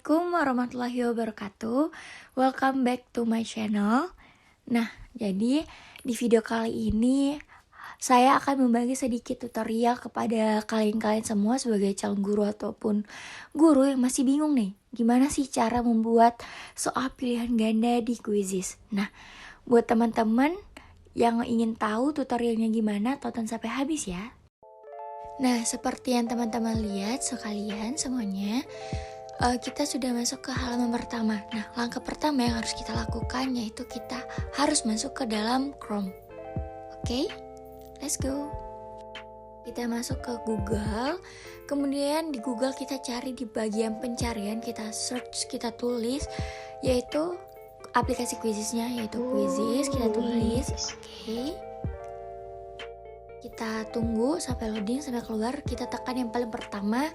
Assalamualaikum warahmatullahi wabarakatuh. Welcome back to my channel. Nah, jadi di video kali ini saya akan membagi sedikit tutorial kepada kalian-kalian semua sebagai calon guru ataupun guru yang masih bingung nih, gimana sih cara membuat soal pilihan ganda di Quizizz. Nah, buat teman-teman yang ingin tahu tutorialnya gimana, tonton sampai habis ya. Nah, seperti yang teman-teman lihat sekalian semuanya, kita sudah masuk ke halaman pertama. Nah, langkah pertama yang harus kita lakukan yaitu kita harus masuk ke dalam Chrome. Oke, let's go. Kita masuk ke Google, kemudian di Google kita cari di bagian pencarian, kita search, kita tulis, yaitu aplikasi Quizizz-nya, yaitu Quizizz, kita tulis. Oke. Kita tunggu sampai loading, sampai keluar, kita tekan yang paling pertama.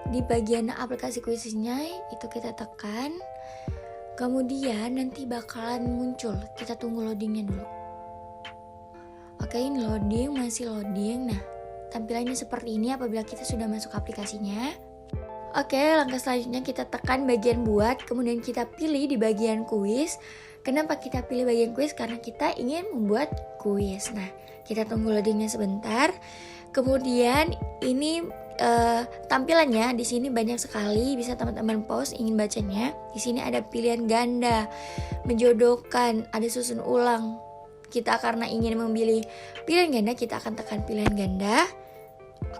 Di bagian aplikasi Quizizz-nya itu kita tekan, kemudian nanti bakalan muncul, kita tunggu loadingnya dulu. Oke, ini loading, masih loading. Nah, tampilannya seperti ini apabila kita sudah masuk aplikasinya. Oke, langkah selanjutnya kita tekan bagian buat, kemudian kita pilih di bagian kuis. Kenapa kita pilih bagian kuis? Karena kita ingin membuat kuis. Nah, kita tunggu loadingnya sebentar. Kemudian ini tampilannya di sini banyak sekali, bisa teman-teman pause ingin bacanya. Di sini ada pilihan ganda, menjodohkan, ada susun ulang. Kita karena ingin memilih pilihan ganda, kita akan tekan pilihan ganda.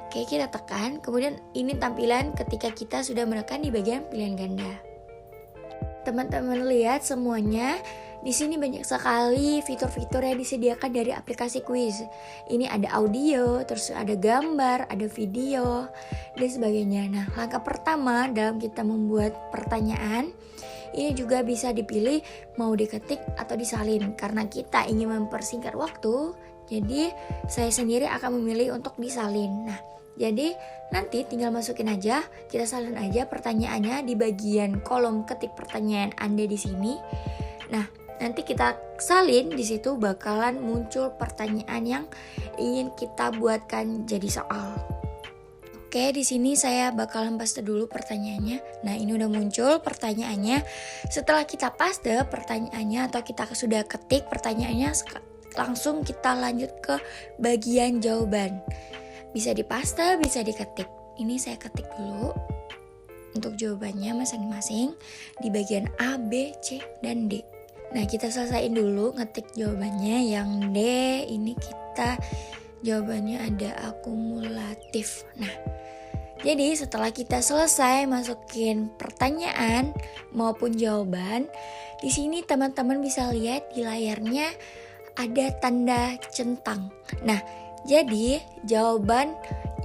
Oke, kita tekan. Kemudian ini tampilan ketika kita sudah menekan di bagian pilihan ganda. Teman-teman lihat semuanya. Di sini banyak sekali fitur-fitur yang disediakan dari aplikasi Quizizz. Ini ada audio, terus ada gambar, ada video, dan sebagainya. Nah, langkah pertama dalam kita membuat pertanyaan, ini juga bisa dipilih mau diketik atau disalin. Karena kita ingin mempersingkat waktu, jadi saya sendiri akan memilih untuk disalin. Nah, jadi nanti tinggal masukin aja, kita salin aja pertanyaannya di bagian kolom ketik pertanyaan Anda di sini. Nah, nanti kita salin, di situ bakalan muncul pertanyaan yang ingin kita buatkan jadi soal. Oke, di sini saya bakalan paste dulu pertanyaannya. Nah, ini udah muncul pertanyaannya. Setelah kita paste pertanyaannya atau kita sudah ketik pertanyaannya, langsung kita lanjut ke bagian jawaban. Bisa dipaste, bisa diketik. Ini saya ketik dulu untuk jawabannya masing-masing di bagian A, B, C, dan D. Nah, kita selesaiin dulu ngetik jawabannya. Yang D ini kita jawabannya ada akumulatif. Nah, jadi setelah kita selesai masukin pertanyaan maupun jawaban, di sini teman-teman bisa lihat di layarnya ada tanda centang. Nah, jadi jawaban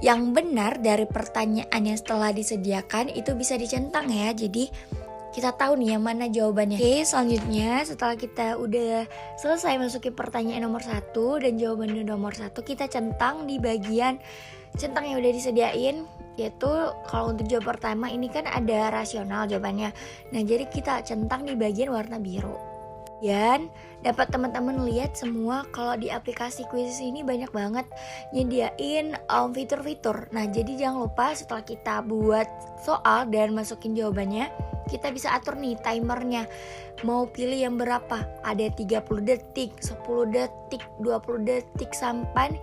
yang benar dari pertanyaan yang setelah disediakan itu bisa dicentang ya. Jadi kita tahu nih yang mana jawabannya. Oke, selanjutnya setelah kita udah selesai masukin pertanyaan nomor 1 dan jawabannya nomor 1, kita centang di bagian centang yang udah disediain. Yaitu kalau untuk jawab pertama ini kan ada rasional jawabannya. Nah, jadi kita centang di bagian warna biru. Dan dapat teman-teman lihat semua kalau di aplikasi Quizizz ini banyak banget nyediain fitur-fitur. Nah, jadi jangan lupa setelah kita buat soal dan masukin jawabannya, kita bisa atur nih timernya. Mau pilih yang berapa? Ada 30 detik, 10 detik, 20 detik, sampai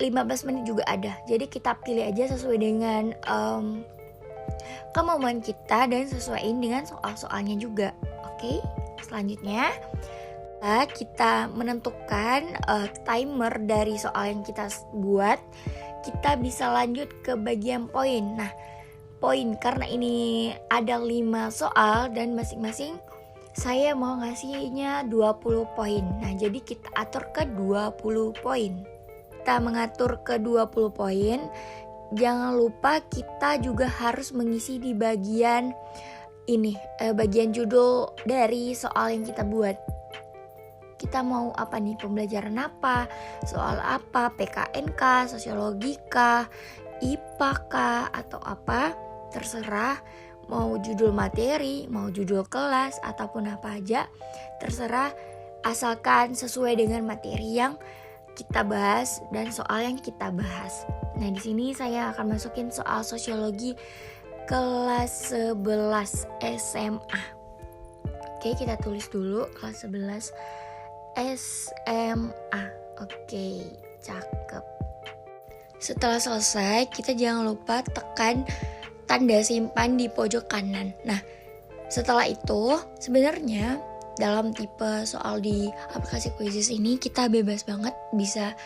15 menit juga ada. Jadi kita pilih aja sesuai dengan kemauan kita dan sesuaiin dengan soal-soalnya juga. Oke, selanjutnya kita menentukan timer dari soal yang kita buat. Kita bisa lanjut ke bagian poin. Nah, poin karena ini ada 5 soal dan masing-masing saya mau ngasihnya 20 poin. Nah, jadi kita atur ke 20 poin. Kita mengatur ke 20 poin. Jangan lupa kita juga harus mengisi di bagian ini, bagian judul dari soal yang kita buat. Kita mau apa nih, pembelajaran apa, soal apa, PKN-kah, sosiologika, IPA kah, atau apa, terserah. Mau judul materi, mau judul kelas, ataupun apa aja, terserah, asalkan sesuai dengan materi yang kita bahas dan soal yang kita bahas. Nah, di sini saya akan masukin soal sosiologi kelas 11 SMA. Oke, kita tulis dulu kelas 11 SMA. Oke, cakep. Setelah selesai, kita jangan lupa tekan tanda simpan di pojok kanan. Nah, setelah itu sebenarnya dalam tipe soal di aplikasi Quizizz ini kita bebas banget bisa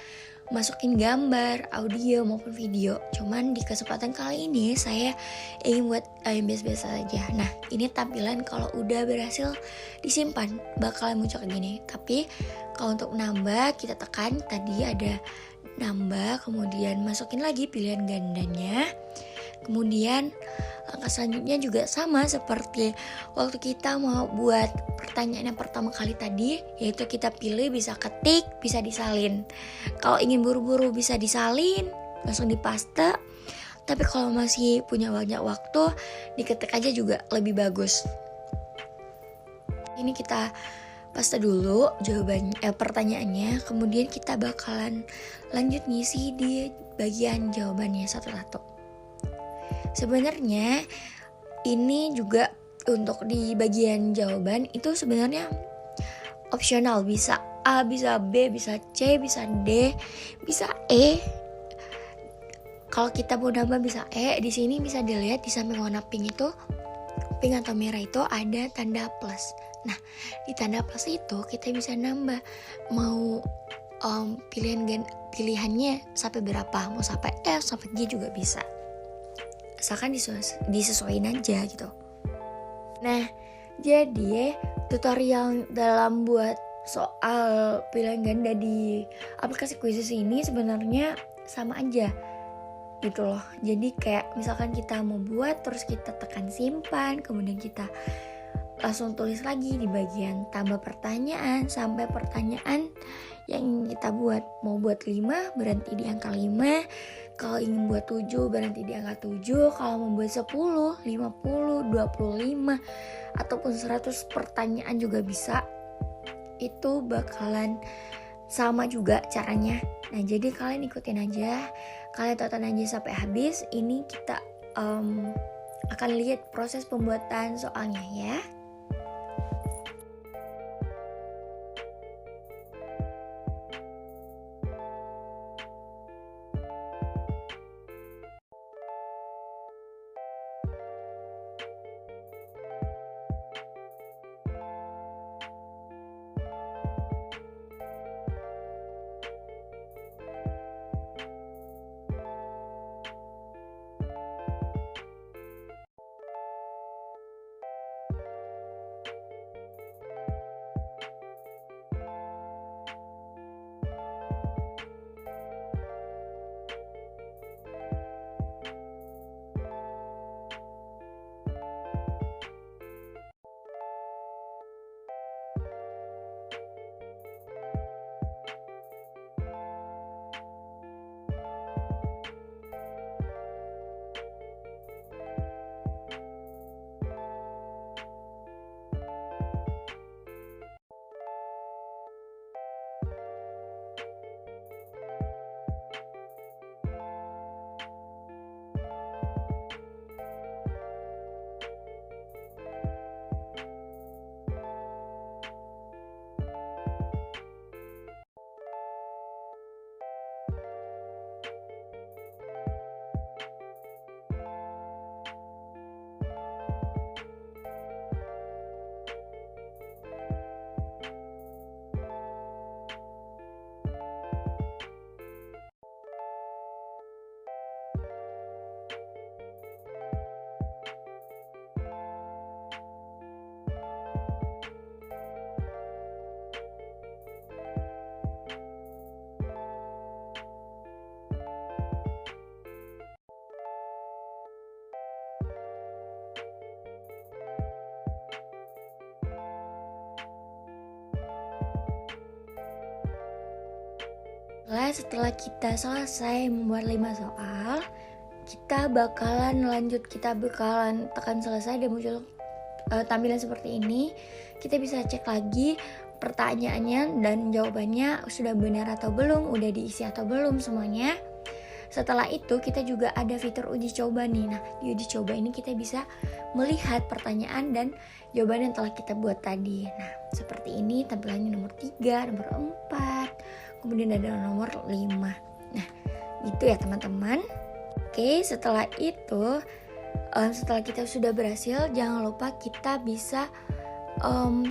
masukin gambar, audio maupun video. Cuman di kesempatan kali ini saya ingin buat yang biasa-biasa saja. Nah, ini tampilan kalau udah berhasil disimpan bakalan muncul kayak gini. Tapi kalau untuk nambah kita tekan tadi ada nambah, kemudian masukin lagi pilihan gandanya. Kemudian langkah selanjutnya juga sama seperti waktu kita mau buat pertanyaan yang pertama kali tadi, yaitu kita pilih bisa ketik, bisa disalin. Kalau ingin buru-buru bisa disalin, langsung dipaste. Tapi kalau masih punya banyak waktu, diketik aja juga lebih bagus. Ini kita paste dulu pertanyaannya, kemudian kita bakalan lanjut ngisi di bagian jawabannya satu-satu. Sebenarnya ini juga untuk di bagian jawaban itu sebenarnya opsional, bisa A, bisa B, bisa C, bisa D, bisa E. Kalau kita mau nambah bisa E. Di sini bisa dilihat di samping warna pink atau merah itu ada tanda plus. Nah, di tanda plus itu kita bisa nambah mau pilihannya sampai berapa, mau sampai F, sampai G juga bisa. Asalkan disesuaikan aja gitu. Nah, jadi tutorial dalam buat soal pilihan ganda di aplikasi Quizizz ini sebenarnya sama aja gitu loh. Jadi kayak misalkan kita mau buat, terus kita tekan simpan, kemudian kita langsung tulis lagi di bagian tambah pertanyaan sampai pertanyaan yang kita buat. Mau buat 5 berhenti di angka 5, kalau ingin buat 7 berhenti di angka 7, kalau membuat 10, 50, 25 ataupun 100 pertanyaan juga bisa. Itu bakalan sama juga caranya. Nah, jadi kalian ikutin aja, kalian tonton aja sampai habis. Ini kita akan lihat proses pembuatan soalnya ya. Setelah kita selesai membuat 5 soal, kita bakalan tekan selesai dan muncul tampilan seperti ini. Kita bisa cek lagi pertanyaannya dan jawabannya sudah benar atau belum, udah diisi atau belum semuanya. Setelah itu kita juga ada fitur uji coba nih. Nah, di uji coba ini kita bisa melihat pertanyaan dan jawaban yang telah kita buat tadi. Nah, seperti ini tampilannya nomor 3, nomor 4, kemudian ada nomor 5. Nah, gitu ya teman-teman. Oke, setelah itu setelah kita sudah berhasil, jangan lupa kita bisa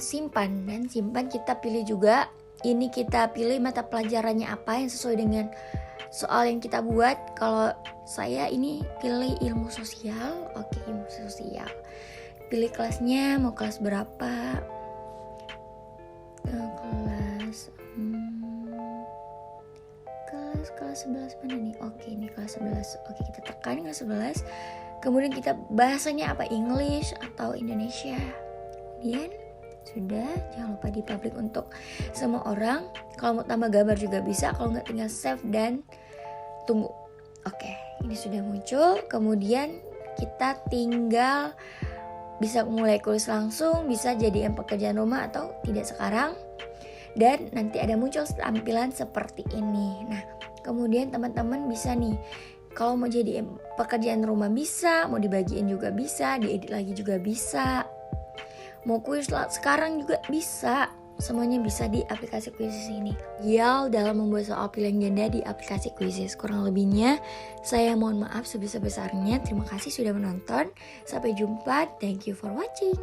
simpan. Dan simpan kita pilih juga, ini kita pilih mata pelajarannya apa yang sesuai dengan soal yang kita buat. Kalau saya ini pilih ilmu sosial. Oke, ilmu sosial. Pilih kelasnya, mau kelas berapa? Kelas 11 mana nih? Oke, ini kelas 11. Oke, kita tekan kelas 11. Kemudian kita bahasanya apa? English atau Indonesia. Kemudian sudah, jangan lupa di publik untuk semua orang. Kalau mau tambah gambar juga bisa, kalau nggak tinggal save dan tunggu. Oke, ini sudah muncul. Kemudian kita tinggal bisa mulai kulis langsung, bisa jadikan pekerjaan rumah atau tidak sekarang. Dan nanti ada muncul tampilan seperti ini. Nah, kemudian teman-teman bisa nih, kalau mau jadi pekerjaan rumah bisa, mau dibagiin juga bisa, diedit lagi juga bisa, mau kuis sekarang juga bisa. Semuanya bisa di aplikasi Quizizz ini. Ya, dalam membuat soal pilihan ganda di aplikasi Quizizz. Kurang lebihnya saya mohon maaf sebesar-besarnya. Terima kasih sudah menonton. Sampai jumpa. Thank you for watching.